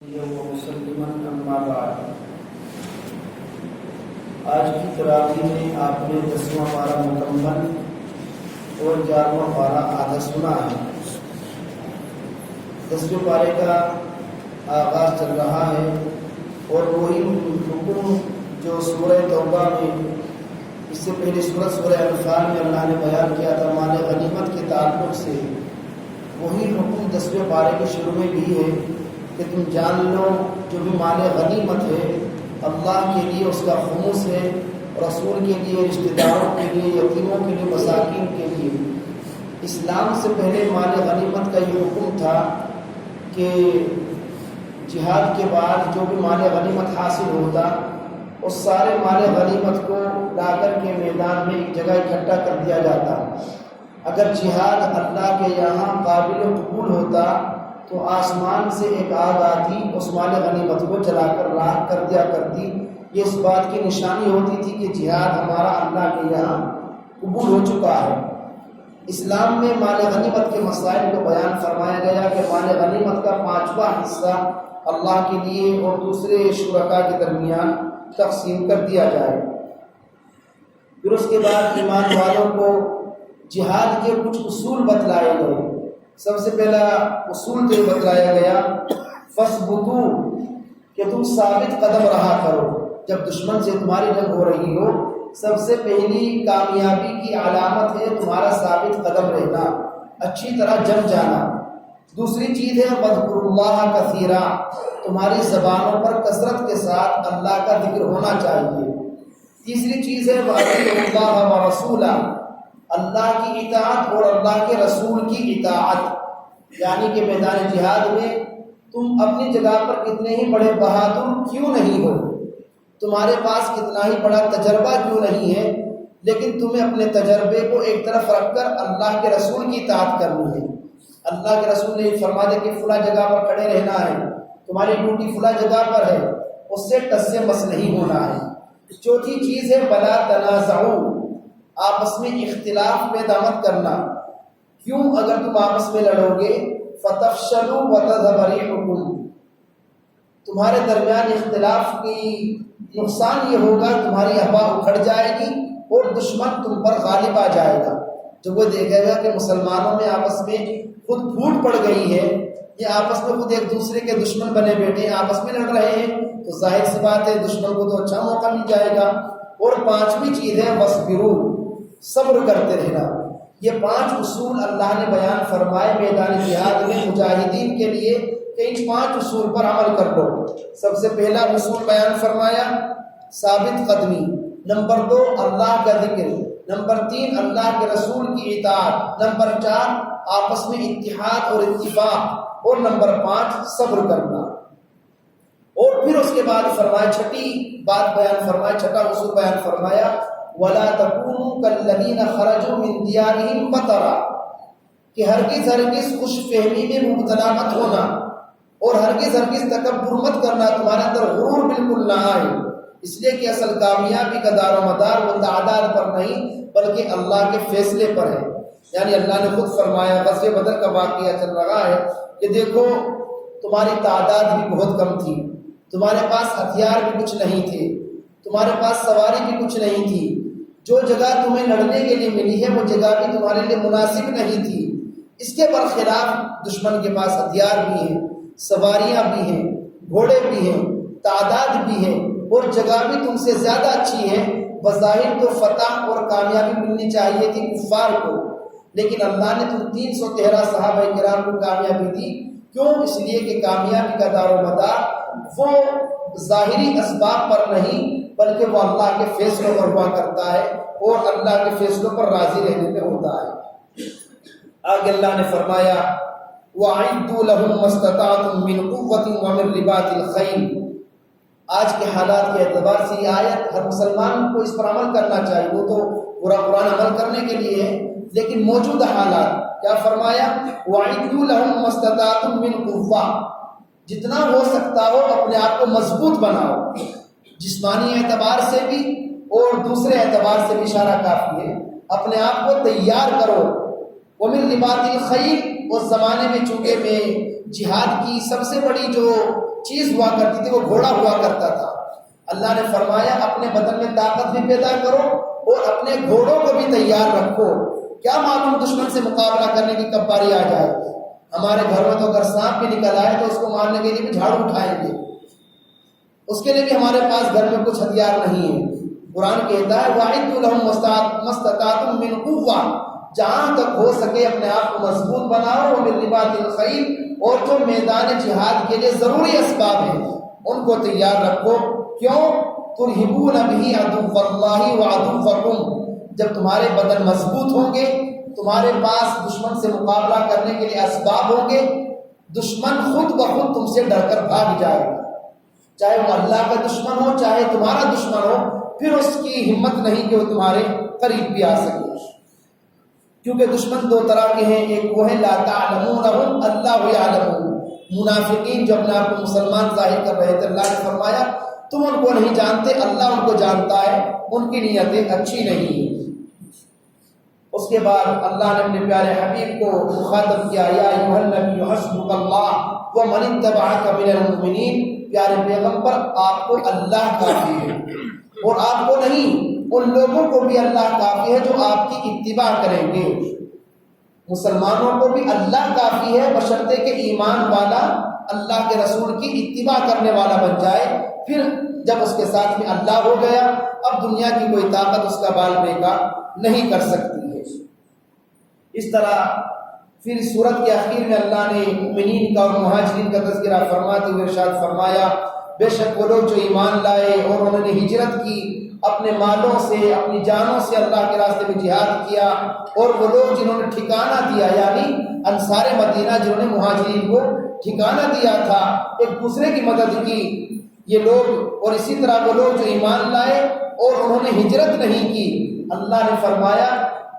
مسلماً اما بعد، آج کی تراویح میں آپ نے 10واں پارہ مکمل اور 11واں پارہ آدھا سنا ہے۔ 10ویں پارے کا آغاز چل رہا ہے اور وہی حکم جو سورہ توبہ میں اس سے پہلے سورہ انفال میں اللہ نے بیان کیا تھا مال غنیمت کے تعلق سے، وہی حکم 10ویں پارے کے شروع میں بھی ہے کہ تم جان لو جو بھی مال غنیمت ہے اللہ کے لیے اس کا خمس ہے، رسول کے لیے، رشتہ داروں کے لیے، یتیموں کے لیے، مساکین کے لیے۔ اسلام سے پہلے مال غنیمت کا یہ حکم تھا کہ جہاد کے بعد جو بھی مال غنیمت حاصل ہوتا اس سارے مال غنیمت کو لا کر کے میدان میں ایک جگہ اکٹھا کر دیا جاتا۔ اگر جہاد اللہ کے یہاں قابل قبول ہوتا تو آسمان سے ایک آگ آتی، اس مال غنیمت کو جلا کر راکھ کر دیا کرتی۔ یہ اس بات کی نشانی ہوتی تھی کہ جہاد ہمارا اللہ کے یہاں قبول ہو چکا ہے۔ اسلام میں مال غنیمت کے مسائل کو بیان فرمایا گیا کہ مال غنیمت کا 5واں حصہ اللہ کے لیے اور دوسرے شرکاء کے درمیان تقسیم کر دیا جائے۔ پھر اس کے بعد ایمان والوں کو جہاد کے کچھ اصول بتلائے گئے۔ سب سے پہلا اصول تو یہ بتلایا گیا فَاثْبُتُوا، کہ تم ثابت قدم رہا کرو۔ جب دشمن سے تمہاری جنگ ہو رہی ہو، سب سے پہلی کامیابی کی علامت ہے تمہارا ثابت قدم رہنا، اچھی طرح جم جانا۔ دوسری چیز ہے وَاذْكُرُوا اللَّهَ كَثِيرًا، تمہاری زبانوں پر کثرت کے ساتھ اللہ کا ذکر ہونا چاہیے۔ تیسری چیز ہے وَأَطِيعُوا اللَّهَ وَرَسُولَهُ، اللہ کی اطاعت اور اللہ کے رسول کی اطاعت، یعنی کہ میدان جہاد میں تم اپنی جگہ پر کتنے ہی بڑے بہادر کیوں نہیں ہو، تمہارے پاس کتنا ہی بڑا تجربہ کیوں نہیں ہے، لیکن تمہیں اپنے تجربے کو ایک طرف رکھ کر اللہ کے رسول کی اطاعت کرنی ہے۔ اللہ کے رسول نے فرما دیا کہ فلاں جگہ پر کھڑے رہنا ہے، تمہاری ڈیوٹی فلاں جگہ پر ہے، اس سے ٹس سے مس نہیں ہونا ہے۔ چوتھی چیز ہے وَلَا تَنَازَعُوا، آپس میں اختلاف پیدا مت کرنا۔ کیوں؟ اگر تم آپس میں لڑو گے فَتَفْشَلُوا وَتَذْهَبَ رِيحُكُمْ، تمہارے درمیان اختلاف کی نقصان یہ ہوگا تمہاری ہوا اکھڑ جائے گی اور دشمن تم پر غالب آ جائے گا۔ جب وہ دیکھے گا کہ مسلمانوں میں آپس میں خود پھوٹ پڑ گئی ہے، یہ آپس میں خود ایک دوسرے کے دشمن بنے بیٹھے ہیں، آپس میں لڑ رہے ہیں، تو ظاہر سی بات ہے دشمن کو تو اچھا موقع مل جائے گا۔ اور 5ویں چیز ہے وَاصْبِرُوا، صبر کرتے رہنا۔ یہ 5 اصول اللہ نے بیان فرمائے میدان جہاد میں مجاہدین کے لیے کہ ان 5 اصول پر عمل کر لو۔ سب سے پہلا اصول بیان فرمایا ثابت قدمی، نمبر 2 اللہ کا ذکر، نمبر 3 اللہ کے رسول کی اطاعت، نمبر 4 آپس میں اتحاد اور اتفاق، اور نمبر 5 صبر کرنا۔ اور پھر اس کے بعد فرمایا چھٹی بات بیان فرمایا، چھٹا اصول بیان فرمایا وَلَا تَكُونُوا كَالَّذِينَ خَرَجُوا مِن دِيَارِهِمْ بَطَرًا، کہ ہرگز خوش فہمی میں مبتلا مت ہونا اور ہرگز تکبر مت کرنا، تمہارے اندر غرور بالکل نہ آئے، اس لیے کہ اصل کامیابی کا دار و مدار وہ تعداد پر نہیں بلکہ اللہ کے فیصلے پر ہے۔ یعنی اللہ نے خود فرمایا، غزوہ بدر کا واقعہ چل رہا ہے کہ دیکھو تمہاری تعداد بھی بہت کم تھی، تمہارے پاس ہتھیار بھی کچھ نہیں تھے، تمہارے پاس سواری بھی کچھ نہیں تھی، جو جگہ تمہیں لڑنے کے لیے ملی ہے وہ جگہ بھی تمہارے لیے مناسب نہیں تھی، اس کے برخلاف دشمن کے پاس ہتھیار بھی ہیں، سواریاں بھی ہیں، گھوڑے بھی ہیں، تعداد بھی ہے اور جگہ بھی تم سے زیادہ اچھی ہے۔ بظاہر تو فتح اور کامیابی ملنی چاہیے تھی کفار کو، لیکن اللہ نے تم 313 صحابہ کرام کو کامیابی دی۔ کیوں؟ اس لیے کہ کامیابی کا دار و مدار وہ ظاہری اسباب پر نہیں بلکہ وہ اللہ کے فیصلوں پر ہوا کرتا ہے اور اللہ کے فیصلوں پر راضی رہنے میں ہوتا ہے۔ آگے اللہ نے فرمایا وَأَعِدُّوا لَهُم مَّا اسْتَطَعْتُم مِّن قُوَّةٍ وَمِن رِّبَاطِ الْخَيْلِ۔ آج کے حالات کے اعتبار سے یہ آیت ہر مسلمان کو اس پر عمل کرنا چاہیے، وہ تو پورا قرآن عمل کرنے کے لیے ہے، لیکن موجودہ حالات کیا فرمایا وَأَعِدُّوا لَهُم مَّا اسْتَطَعْتُم مِّن قُوَّةٍ، جتنا ہو سکتا ہو اپنے آپ کو مضبوط بناؤ، جسمانی اعتبار سے بھی اور دوسرے اعتبار سے بھی اشارہ کافی ہے، اپنے آپ کو تیار کرو۔ وَمِن رِّبَاطِ الْخَيْلِ، اس زمانے میں چونکہ میں جہاد کی سب سے بڑی جو چیز ہوا کرتی تھی وہ گھوڑا ہوا کرتا تھا۔ اللہ نے فرمایا اپنے بدن میں طاقت بھی پیدا کرو اور اپنے گھوڑوں کو بھی تیار رکھو، کیا معلوم دشمن سے مقابلہ کرنے کی کب باری آ جائے۔ ہمارے گھر میں تو اگر سانپ بھی نکل آئے تو اس کو مارنے کے لیے بھی جھاڑو اٹھائیں گے، اس کے لیے بھی ہمارے پاس گھر میں کچھ ہتھیار نہیں ہے۔ قرآن کہتا ہے وَأَعِدُّوا لَهُم مَّا اسْتَطَعْتُم مِّن قُوَّةٍ، جہاں تک ہو سکے اپنے آپ کو مضبوط بناؤ، وَمِن رِّبَاطِ الْخَيْلِ، اور جو میدان جہاد کے لیے ضروری اسباب ہیں ان کو تیار رکھو۔ کیوں؟ تُرْهِبُونَ بِهِ عَدُوَّ اللَّهِ وَعَدُوَّكُمْ، جب تمہارے بدن مضبوط ہوں گے، تمہارے پاس دشمن سے مقابلہ کرنے کے لیے اسباب ہوں گے، دشمن خود بخود تم سے ڈر کر بھاگ جائے گا، چاہے وہ اللہ کا دشمن ہو چاہے تمہارا دشمن ہو، پھر اس کی ہمت نہیں کہ وہ تمہارے قریب بھی آ سکے۔ کیونکہ دشمن دو طرح کے ہیں، ایک وہ ہے لا تعلمونہم اللہ یعلمون، منافقین جو اپنے آپ کو مسلمان ظاہر کر رہے تھے، اللہ نے فرمایا تم ان کو نہیں جانتے، اللہ ان کو جانتا ہے، ان کی نیتیں اچھی نہیں ہیں۔ اس کے بعد اللہ نے اپنے پیارے حبیب کو مخاطب کیا، یا ایھا النبی حسبک اللہ ومن اتبعک من المؤمنین، پیارے پیغمبر آپ کو اللہ کافی ہے، اور آپ کو نہیں ان لوگوں کو بھی اللہ کافی ہے جو آپ کی اتباع کریں گے۔ مسلمانوں کو بھی اللہ کافی ہے بشرطے کہ ایمان والا اللہ کے رسول کی اتباع کرنے والا بن جائے، پھر جب اس کے ساتھ میں اللہ ہو گیا اب دنیا کی کوئی طاقت اس کا بال بیکار نہیں کر سکتی ہے۔ اس طرح پھر سورت کے آخر میں اللہ نے مومنین کا اور مہاجرین کا تذکرہ فرماتے ہوئے ارشاد فرمایا بے شک وہ لوگ جو ایمان لائے اور انہوں نے ہجرت کی، اپنے مالوں سے اپنی جانوں سے اللہ کے راستے میں جہاد کیا، اور وہ لوگ جنہوں نے ٹھکانہ دیا یعنی انصار مدینہ جنہوں نے مہاجرین کو ٹھکانہ دیا تھا، ایک دوسرے کی مدد کی، یہ لوگ، اور اسی طرح وہ لوگ جو ایمان لائے اور انہوں نے ہجرت نہیں کی، اللہ نے فرمایا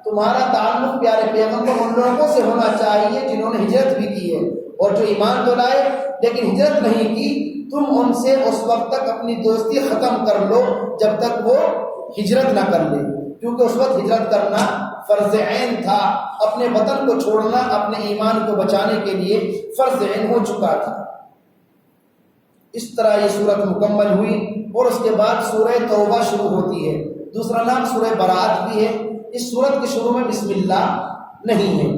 تمہارا تعلق پیارے پیغمبر ان لوگوں سے ہونا چاہیے جنہوں نے ہجرت بھی کی ہے، اور جو ایمان تو لائے لیکن ہجرت نہیں کی، تم ان سے اس وقت تک اپنی دوستی ختم کر لو جب تک وہ ہجرت نہ کر لے، کیونکہ اس وقت ہجرت کرنا فرض عین تھا، اپنے وطن کو چھوڑنا اپنے ایمان کو بچانے کے لیے فرض عین ہو چکا تھا۔ اس طرح یہ صورت مکمل ہوئی، اور اس کے بعد سورہ توبہ شروع ہوتی ہے، دوسرا نام سورہ برات بھی ہے۔ اس صورت کے شروع میں بسم اللہ نہیں ہے،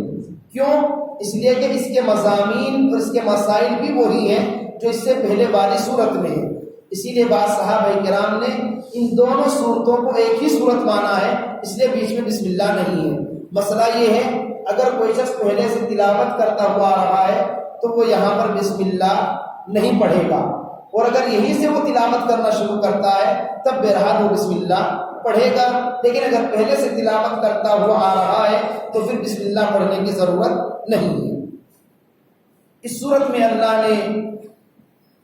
کیوں؟ اس لیے کہ اس کے مضامین اور اس کے مسائل بھی وہی ہیں جو اس سے پہلے والی صورت میں ہے، اسی لیے بعض صحابہ کرام نے ان دونوں صورتوں کو ایک ہی صورت مانا ہے، اس لیے بیچ میں بسم اللہ نہیں ہے۔ مسئلہ یہ ہے اگر کوئی شخص پہلے سے تلاوت کرتا ہوا آ رہا ہے تو وہ یہاں پر بسم اللہ نہیں پڑھے گا، اور اگر یہیں سے وہ تلاوت کرنا شروع کرتا ہے تب بہرحال وہ بسم اللہ پڑھے گا، لیکن اگر پہلے سے تلاوت کرتا ہوا آ رہا ہے تو پھر بسم اللہ پڑھنے کی ضرورت نہیں ہے۔ اس صورت میں اللہ نے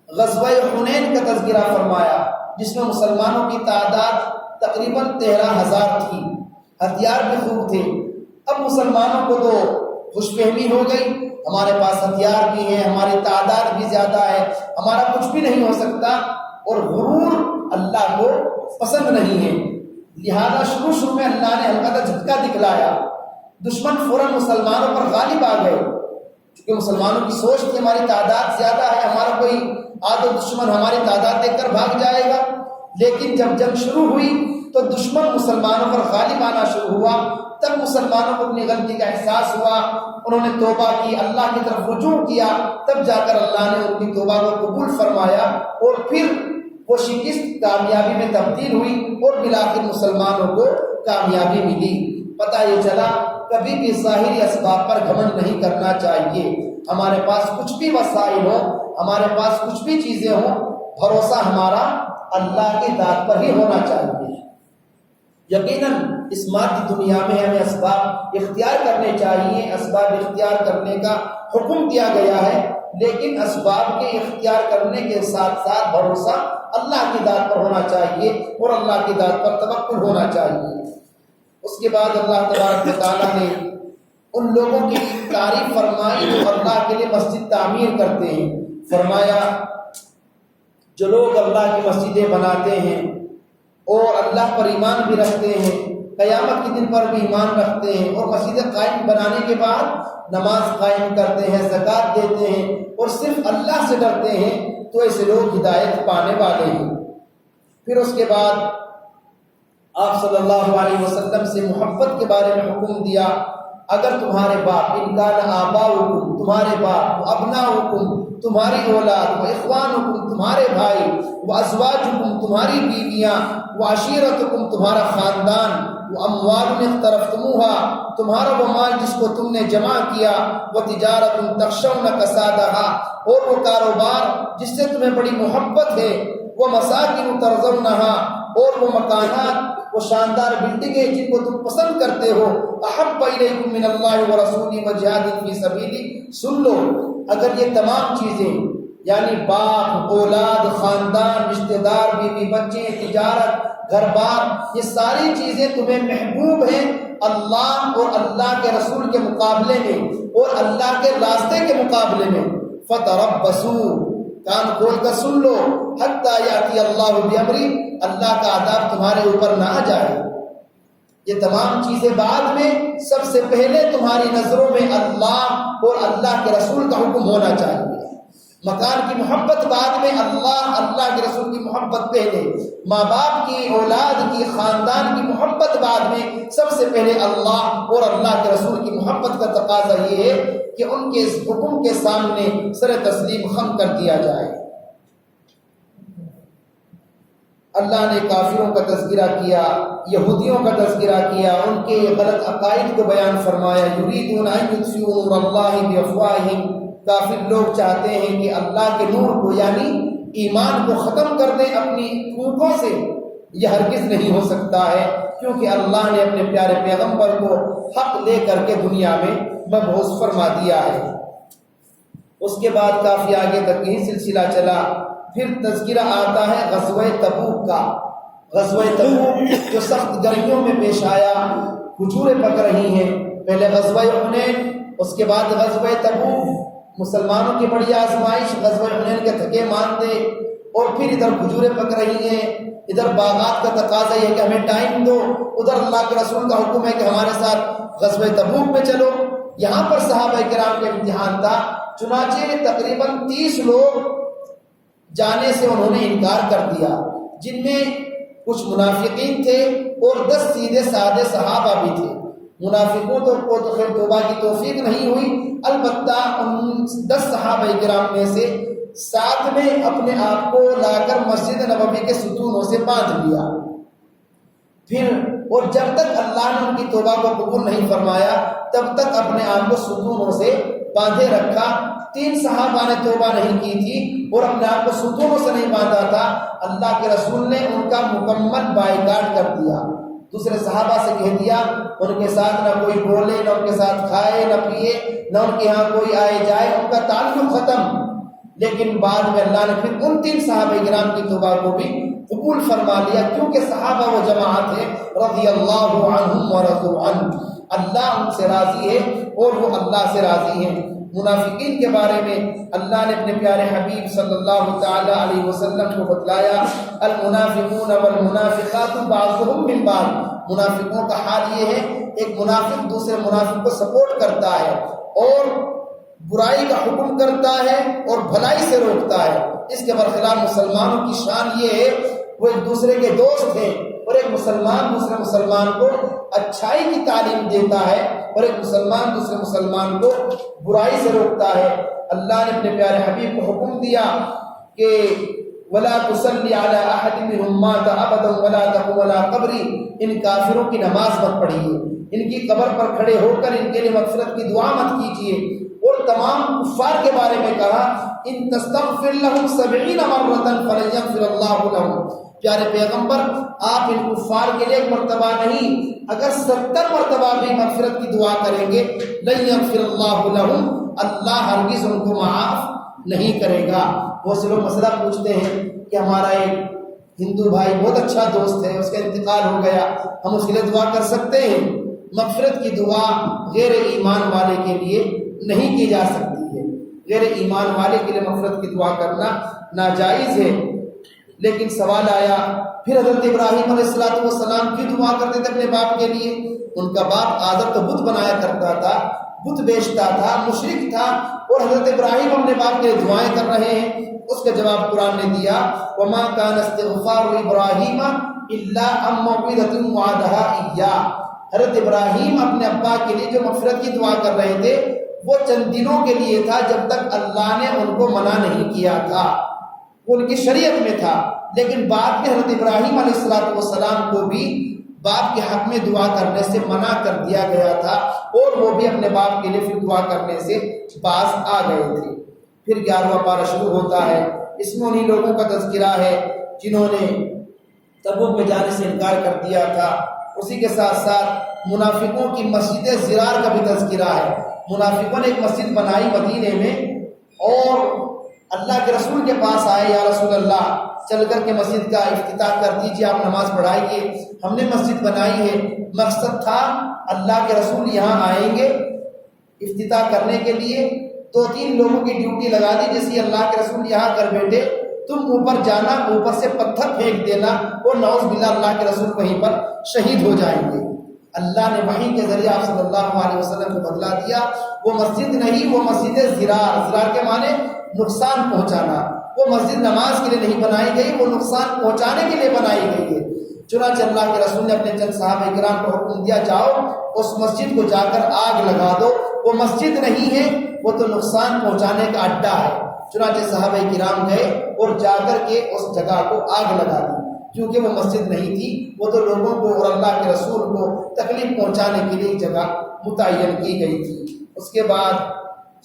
غزوہ حنین کا تذکرہ فرمایا، جس میں مسلمانوں کی تعداد تقریباً 13,000 تھی، ہتھیار بھی خوب تھے۔ اب مسلمانوں کو تو خوش فہمی ہو گئی، ہمارے پاس ہتھیار بھی ہیں، ہماری تعداد بھی زیادہ ہے، ہمارا کچھ بھی نہیں ہو سکتا، اور غرور اللہ کو پسند نہیں ہے، لہذا شروع میں اللہ نے ہلکا سا جھٹکا دکھلایا، دشمن فوراً مسلمانوں پر غالب آ گئے، کیونکہ مسلمانوں کی سوچ تھی ہماری تعداد زیادہ ہے، ہمارا کوئی آدھا دشمن ہماری تعداد دیکھ کر بھاگ جائے گا۔ لیکن جب جنگ شروع ہوئی تو دشمن مسلمانوں پر غالب آنا شروع ہوا، تب مسلمانوں کو اپنی غلطی کا احساس ہوا، انہوں نے توبہ کی، اللہ کی طرف رجوع کیا، تب جا کر اللہ نے ان کی توبہ کو قبول فرمایا، اور پھر وہ شکست کامیابی میں تبدیل ہوئی، اور بالآخر مسلمانوں کو کامیابی ملی۔ پتہ یہ چلا کبھی بھی ظاہری اسباب پر گھمنڈ نہیں کرنا چاہیے، ہمارے پاس کچھ بھی وسائل ہو، ہمارے پاس کچھ بھی چیزیں ہوں، بھروسہ ہمارا اللہ کی ذات پر ہی ہونا چاہیے۔ یقیناً اس مادی دنیا میں ہمیں اسباب اختیار کرنے چاہیے، اسباب اختیار کرنے کا حکم دیا گیا ہے، لیکن اسباب کے اختیار کرنے کے ساتھ ساتھ بھروسہ اللہ کی ذات پر ہونا چاہیے، اور اللہ کی ذات پر توکل ہونا چاہیے۔ اس کے بعد اللہ تبارک و تعالیٰ نے ان لوگوں کی تعریف فرمائی جو اللہ کے لیے مسجد تعمیر کرتے ہیں، فرمایا جو لوگ اللہ کی مسجدیں بناتے ہیں اور اللہ پر ایمان بھی رکھتے ہیں، قیامت کے دن پر بھی ایمان رکھتے ہیں اور مسجد قائم بنانے کے بعد نماز قائم کرتے ہیں، زکوٰۃ دیتے ہیں اور صرف اللہ سے ڈرتے ہیں، تو ایسے لوگ ہدایت پانے والے ہیں۔ پھر اس کے بعد آپ صلی اللہ علیہ وسلم سے محبت کے بارے میں حکم دیا، اگر تمہارے باپ، ان کان آباؤکم، تمہارے باپ، و ابناؤکم، تمہاری اولاد، و اخوانکم، تمہارے بھائی، و ازواجکم، تمہاری بیویاں، و عشیرتکم، تمہارا خاندان، و اموال اقترفتموہا، تمہارا وہ مال جس کو تم نے جمع کیا، و تجارت تخشون کسادہا، اور وہ کاروبار جس سے تمہیں بڑی محبت ہے، وہ مساکن ترضونہا، اور وہ مکانات، وہ شاندار بلڈنگیں جن کو تم پسند کرتے ہو، احب الیکم من اللہ ورسولہ وجہاد فی سبیلہ، سن لو اگر یہ تمام چیزیں یعنی باپ، اولاد، خاندان، رشتہ دار، بیوی بچے، تجارت، گھر بار، یہ ساری چیزیں تمہیں محبوب ہیں اللہ اور اللہ کے رسول کے مقابلے میں اور اللہ کے راستے کے مقابلے میں، فتربصوا، کان کھول کر سن لو، حتی یاتی اللہ بامری، اللہ کا عذاب تمہارے اوپر نہ آ جائے۔ یہ تمام چیزیں بعد میں، سب سے پہلے تمہاری نظروں میں اللہ اور اللہ کے رسول کا حکم ہونا چاہیے۔ مکان کی محبت بعد میں، اللہ کے رسول کی محبت پہلے، ماں باپ کی، اولاد کی، خاندان کی محبت بعد میں، سب سے پہلے اللہ اور اللہ کے رسول کی محبت کا تقاضا یہ ہے کہ ان کے اس حکم کے سامنے سر تسلیم خم کر دیا جائے۔ اللہ نے کافروں کا تذکرہ کیا، یہودیوں کا تذکرہ کیا، ان کے غلط عقائد کو بیان فرمایا۔ یریدون ان یطفئوا نور اللہ بافواہہم، کافر لوگ چاہتے ہیں کہ اللہ کے نور کو یعنی ایمان کو ختم کر دیں اپنی پھونکوں سے، یہ ہرگز نہیں ہو سکتا ہے، کیونکہ اللہ نے اپنے پیارے پیغمبر کو حق لے کر کے دنیا میں مبعوث فرما دیا ہے۔ اس کے بعد کافی آگے تک یہی سلسلہ چلا۔ پھر تذکرہ آتا ہے غزوہ تبوک کا۔ غزوہ تبوک جو سخت گرمیوں میں پیش آیا، کھجوریں پک رہی ہیں، پہلے غزوہ حنین، اس کے بعد غزوہ تبوک، مسلمانوں کی بڑی آزمائش، غزوہ حنین کے تھکے ماندے، اور پھر ادھر کھجوریں پک رہی ہیں، ادھر باغات کا تقاضا ہے کہ ہمیں ٹائم دو، ادھر اللہ کے رسول کا حکم ہے کہ ہمارے ساتھ غزوہ تبوک میں چلو۔ یہاں پر صحابہ کرام کے امتحان تھا، چنانچہ تقریباً 30 لوگ جانے سے انہوں نے انکار کر دیا، جن میں کچھ منافقین تھے اور 10 سیدھے سادے صحابہ بھی تھے۔ منافقوں کو تو خیر توبہ کی توفیق نہیں ہوئی، البتہ ان 10 صحابہ کرام میں سے 7 نے اپنے آپ کو لا کر مسجد نبوی کے ستونوں سے باندھ لیا۔ پھر اور جب تک اللہ نے ان کی توبہ کو قبول نہیں فرمایا تب تک اپنے آپ کو ستونوں سے باندھے رکھا۔ 3 صحابہ نے توبہ نہیں کی تھی اور اپنے آپ کو ستونوں سے نہیں باندھا تھا، اللہ کے رسول نے ان کا مکمل بائیکاٹ کر دیا۔ دوسرے صحابہ سے کہہ دیا ان کے ساتھ نہ کوئی بولے، نہ ان کے ساتھ کھائے نہ پیے، نہ ان کے ہاں کوئی آئے جائے، ان کا تعلق ختم۔ لیکن بعد میں اللہ نے پھر ان 3 صحابہ کرام کی توبہ کو بھی قبول فرما لیا، کیونکہ صحابہ وہ جماعت ہے رضی اللہ عنہم ورضوا عنہ، اللہ ان سے راضی ہے اور وہ اللہ سے راضی ہیں۔ منافقین کے بارے میں اللہ نے اپنے پیارے حبیب صلی اللہ تعالی علیہ وسلم کو بتلایا، المنافقون والمنافقات بعضهم من بعض، منافقوں کا حال یہ ہے، ایک منافق دوسرے منافق کو سپورٹ کرتا ہے اور برائی کا حکم کرتا ہے اور بھلائی سے روکتا ہے۔ اس کے برخلاف مسلمانوں کی شان یہ ہے وہ ایک دوسرے کے دوست ہیں اور ایک مسلمان دوسرے مسلمان کو اچھائی کی تعلیم دیتا ہے اور ایک مسلمان دوسرے مسلمان کو برائی سے روکتا ہے۔ اللہ نے اپنے پیارے حبیب کو حکم دیا کہ وَلَا تُصَلِّ عَلَىٰ أَحَدٍ مِّنْهُمْ مَاتَ أَبَدًا وَلَا تَقُمْ عَلَىٰ قَبْرِهِ، ان کافروں کی نماز مت پڑھیے، ان کی قبر پر کھڑے ہو کر ان کے لیے مغفرت کی دعا مت کیجیے۔ اور تمام کفار کے بارے میں کہا ان تستغفر لهم 70 مرة فلن يغفر الله لهم، پیارے پیغمبر آپ ان کفار کے لیے ایک مرتبہ نہیں اگر 70 مرتبہ بھی مغفرت کی دعا کریں گے، لن يغفر الله لهم، اللہ ہرگز ان کو معاف نہیں کرے گا۔ بہت سے لوگ مسئلہ پوچھتے ہیں کہ ہمارا ایک ہندو بھائی بہت اچھا دوست ہے، اس کا انتقال ہو گیا، ہم اس کے لیے دعا کر سکتے ہیں؟ مغفرت کی دعا غیر ایمان والے کے لیے نہیں کی جا سکتی ہے، غیر ایمان والے کے لیے مغفرت کی دعا کرنا ناجائز ہے۔ لیکن سوال آیا پھر حضرت ابراہیم علیہ السلام کی دعا کرتے تھے اپنے باپ کے لیے. ان کا باپ آدر تو بت بنایا کرتا تھا، بت بیچتا تھا، مشرک تھا، اور حضرت ابراہیم اپنے باپ کے لیے دعائیں کر رہے ہیں. اس کا جواب قرآن نے دیا وما كان استغفار ابراہیم الا عن موعظة وعدها إياه. حضرت ابراہیم اپنے ابا کے لیے جو مغفرت کی دعا کر رہے تھے وہ چند دنوں کے لیے تھا، جب تک اللہ نے ان کو منع نہیں کیا تھا، وہ ان کی شریعت میں تھا. لیکن بعد میں حضرت ابراہیم علیہ السلام کو بھی باپ کے حق میں دعا کرنے سے منع کر دیا گیا تھا، اور وہ بھی اپنے باپ کے لیے پھر دعا کرنے سے باز آ گئے تھے. پھر 11واں پارہ شروع ہوتا ہے. اس میں انہی لوگوں کا تذکرہ ہے جنہوں نے تبوک میں جانے سے انکار کر دیا تھا. اسی کے ساتھ ساتھ منافقوں کی مسجد زرار کا بھی تذکرہ ہے. منافقوں نے ایک مسجد بنائی مدینے میں، اور اللہ کے رسول کے پاس آئے، یا رسول اللہ چل کر کے مسجد کا افتتاح کر دیجیے، آپ نماز پڑھائیے، ہم نے مسجد بنائی ہے. مقصد تھا اللہ کے رسول یہاں آئیں گے افتتاح کرنے کے لیے، 2-3 لوگوں کی ڈیوٹی لگا دی، جیسے اللہ کے رسول یہاں کر بیٹھے تم اوپر جانا، اوپر سے پتھر پھینک دینا، اور نعوذ باللہ اللہ کے رسول وہیں پر شہید ہو جائیں گے. اللہ نے وحی کے ذریعے آپ صلی اللہ علیہ وسلم کو بدلا دیا. وہ مسجد نہیں، وہ مسجد زرار، زرار کے معنی نقصان پہنچانا. وہ مسجد نماز کے لیے نہیں بنائی گئی، وہ نقصان پہنچانے کے لیے بنائی گئی ہے. چنانچہ اللہ کے رسول نے اپنے چند صحابہ کرام کو حکم دیا جاؤ اس مسجد کو جا کر آگ لگا دو. وہ مسجد نہیں ہے، وہ تو نقصان پہنچانے کا اڈا ہے. چنانچہ صحابہ کرام گئے اور جا کر کے اس جگہ کو آگ لگا دی، کیونکہ وہ مسجد نہیں تھی، وہ تو لوگوں کو اور اللہ کے رسول کو تکلیف پہنچانے کے لیے جگہ متعین کی گئی تھی. اس کے بعد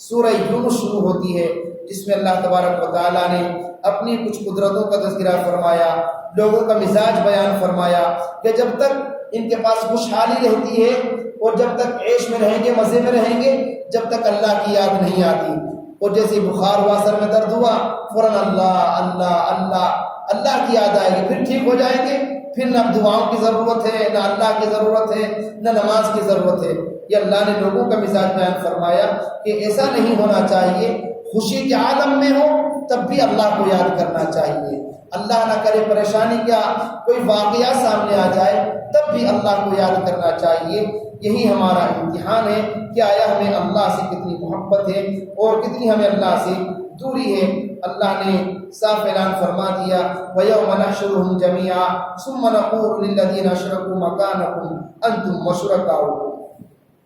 سورہ یونس شروع ہوتی ہے، جس میں اللہ تبارک و تعالیٰ نے اپنی کچھ قدرتوں کا تذکرہ فرمایا، لوگوں کا مزاج بیان فرمایا کہ جب تک ان کے پاس خوشحالی رہتی ہے اور جب تک عیش میں رہیں گے، مزے میں رہیں گے، جب تک اللہ کی یاد نہیں آتی. اور جیسے بخار ہوا، سر میں درد ہوا، فوراً اللہ اللہ اللہ اللہ کی یاد آئے گی، پھر ٹھیک ہو جائیں گے. پھر نہ دعاؤں کی ضرورت ہے، نہ اللہ کی ضرورت ہے، نہ نماز کی ضرورت ہے. یہ اللہ نے لوگوں کا مزاج بیان فرمایا کہ ایسا نہیں ہونا چاہیے. خوشی کے عالم میں ہو تب بھی اللہ کو یاد کرنا چاہیے. اللہ نہ کرے پریشانی کا کوئی واقعہ سامنے آ جائے تب بھی اللہ کو یاد کرنا چاہیے. یہی ہمارا امتحان ہے کہ آیا ہمیں اللہ سے کتنی محبت ہے اور کتنی ہمیں اللہ سے دوری ہے. اللہ نے صاف اعلان فرما دیا وَيَوْمَ نَحْشُرُهُمْ جَمِيعًا ثُمَّ نَقُولُ لِلَّذِينَ أَشْرَكُوا مَكَانَكُمْ أَنْتُمْ وَشُرَكَاؤُكُمْ.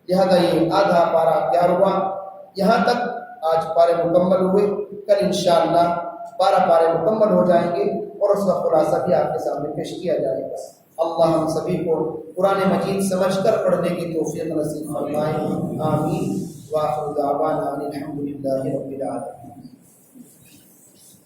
لہذا یہ آدھا پارہ تیار ہوا. یہاں تک آج پارے مکمل ہوئے. کل انشاءاللہ 12 پارے مکمل ہو جائیں گے اور اس کا خلاصہ بھی آپ کے سامنے پیش کیا جائے گا. اللہ ہم سبھی کو قرآن مجید سمجھ کر پڑھنے کی توفیق نصیب فرمائے. آمین. وآخر دعوانا الحمد للہ رب العالمین.